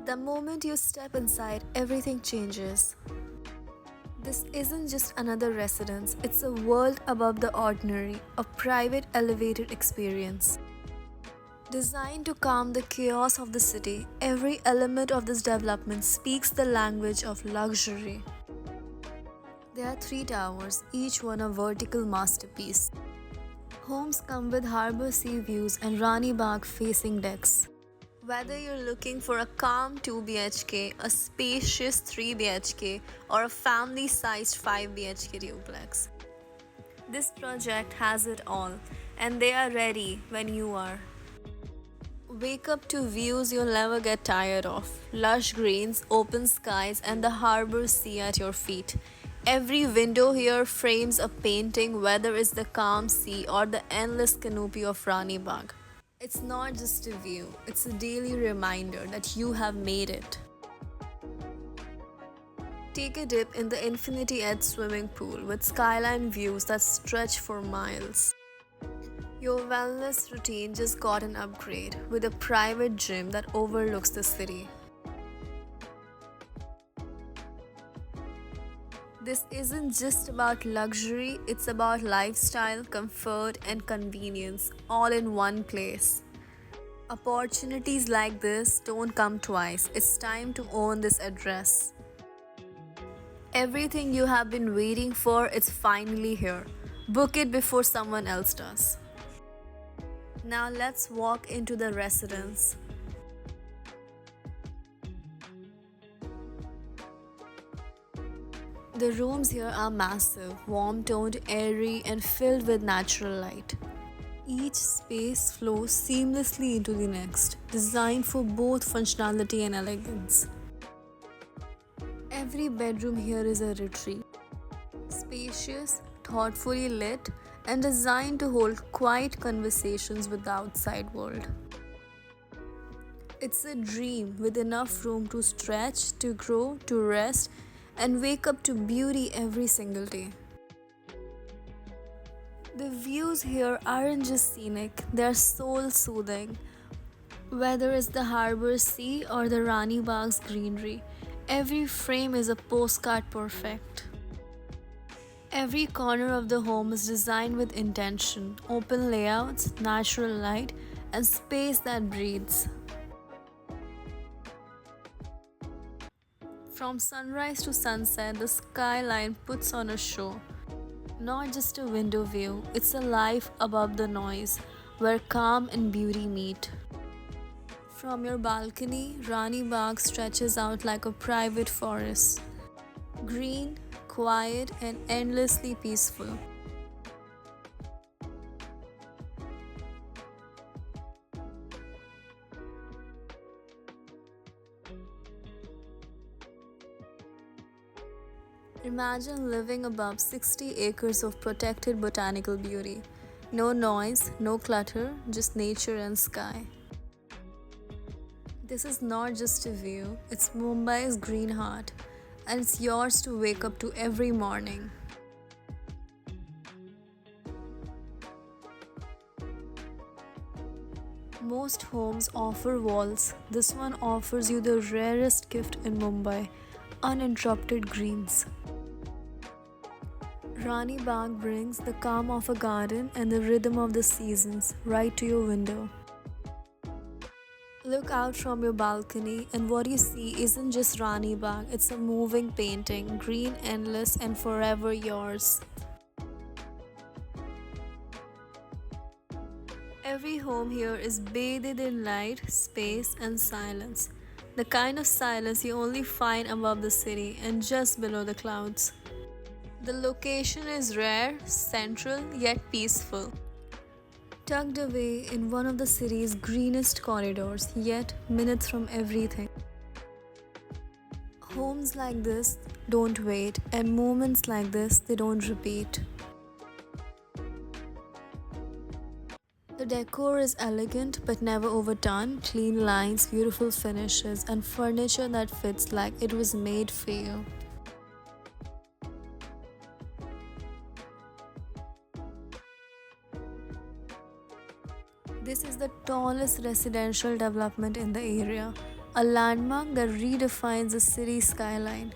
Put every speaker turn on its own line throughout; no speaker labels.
The moment you step inside, everything changes. This isn't just another residence, it's a world above the ordinary, a private elevated experience. Designed to calm the chaos of the city, every element of this development speaks the language of luxury. There are three towers, each one a vertical masterpiece. Homes come with harbor sea views and Rani Baug facing decks. Whether you're looking for a calm 2 BHK, a spacious 3 BHK, or a family sized 5 BHK duplex, this project has it all, and they are ready when you are. Wake up to views you'll never get tired of lush greens, open skies, and the harbor sea at your feet. Every window here frames a painting, whether it's the calm sea or the endless canopy of Rani Bagh. It's not just a view, it's a daily reminder that you have made it. Take a dip in the Infinity Edge swimming pool with skyline views that stretch for miles. Your wellness routine just got an upgrade with a private gym that overlooks the city. This isn't just about luxury, it's about lifestyle, comfort, and convenience all in one place. Opportunities like this don't come twice. It's time to own this address. Everything you have been waiting for is finally here. Book it before someone else does. Now let's walk into the residence. The rooms here are massive, warm-toned, airy, and filled with natural light. Each space flows seamlessly into the next, designed for both functionality and elegance. Every bedroom here is a retreat. Spacious, thoughtfully lit, and designed to hold quiet conversations with the outside world. It's a dream with enough room to stretch, to grow, to rest, and wake up to beauty every single day. The views here aren't just scenic, they're soul soothing. Whether it's the harbor sea or the Rani Bagh's greenery, every frame is a postcard perfect. Every corner of the home is designed with intention, open layouts, natural light, and space that breathes. From sunrise to sunset, the skyline puts on a show. Not just a window view, it's a life above the noise, where calm and beauty meet. From your balcony, Rani Bagh stretches out like a private forest. Green, quiet, and endlessly peaceful. Imagine living above 60 acres of protected botanical beauty. No noise, no clutter, just nature and sky. This is not just a view, it's Mumbai's green heart, and it's yours to wake up to every morning. Most homes offer walls. This one offers you the rarest gift in Mumbai, uninterrupted greens. Rani Bagh brings the calm of a garden and the rhythm of the seasons right to your window. Look out from your balcony, and what you see isn't just Rani Bagh, it's a moving painting, green, endless, and forever yours. Every home here is bathed in light, space, and silence. The kind of silence you only find above the city and just below the clouds. The location is rare, central, yet peaceful. Tucked away in one of the city's greenest corridors, yet minutes from everything. Homes like this don't wait, and moments like this, they don't repeat. The decor is elegant but never overdone, clean lines, beautiful finishes, and furniture that fits like it was made for you. This is the tallest residential development in the area, a landmark that redefines the city skyline.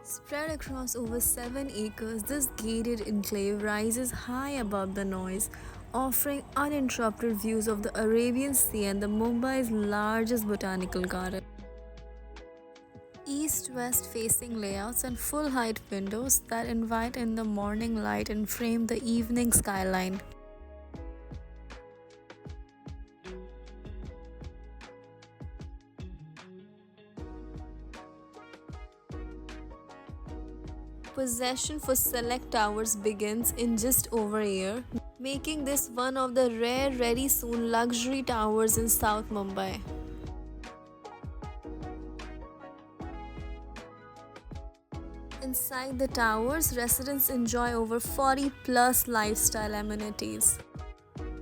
Spread across over 7 acres, this gated enclave rises high above the noise, offering uninterrupted views of the Arabian Sea and the Mumbai's largest botanical garden. East-west facing layouts and full-height windows that invite in the morning light and frame the evening skyline. Possession for select towers begins in just over a year, making this one of the rare ready soon luxury towers in South Mumbai. Inside the towers, residents enjoy over 40 plus lifestyle amenities.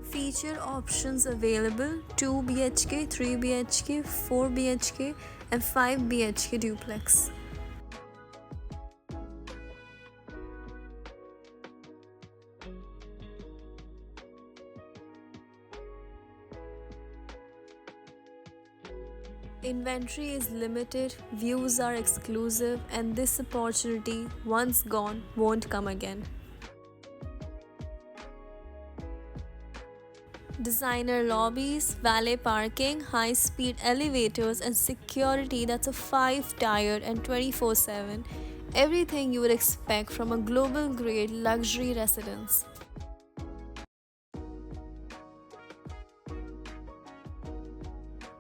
Feature options available: 2 BHK, 3 BHK, 4 BHK and 5 BHK duplex. Inventory is limited, views are exclusive, and this opportunity, once gone, won't come again. Designer lobbies, valet parking, high speed elevators, and security that's a 5-tiered and 24/7. Everything you would expect from a global grade luxury residence.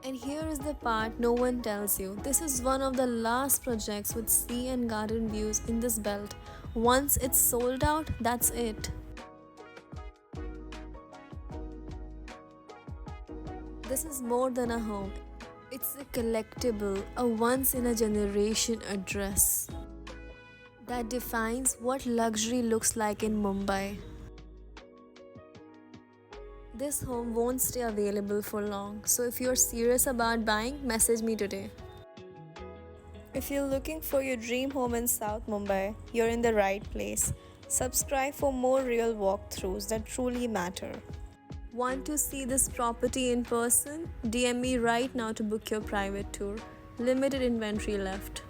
And here is the part no one tells you. This is one of the last projects with sea and garden views in this belt. Once it's sold out, that's it. This is more than a home. It's a collectible, a once in a generation address that defines what luxury looks like in Mumbai. This home won't stay available for long, so if you're serious about buying, message me today. If you're looking for your dream home in South Mumbai, you're in the right place. Subscribe for more real walkthroughs that truly matter. Want to see this property in person? DM me right now to book your private tour. Limited inventory left.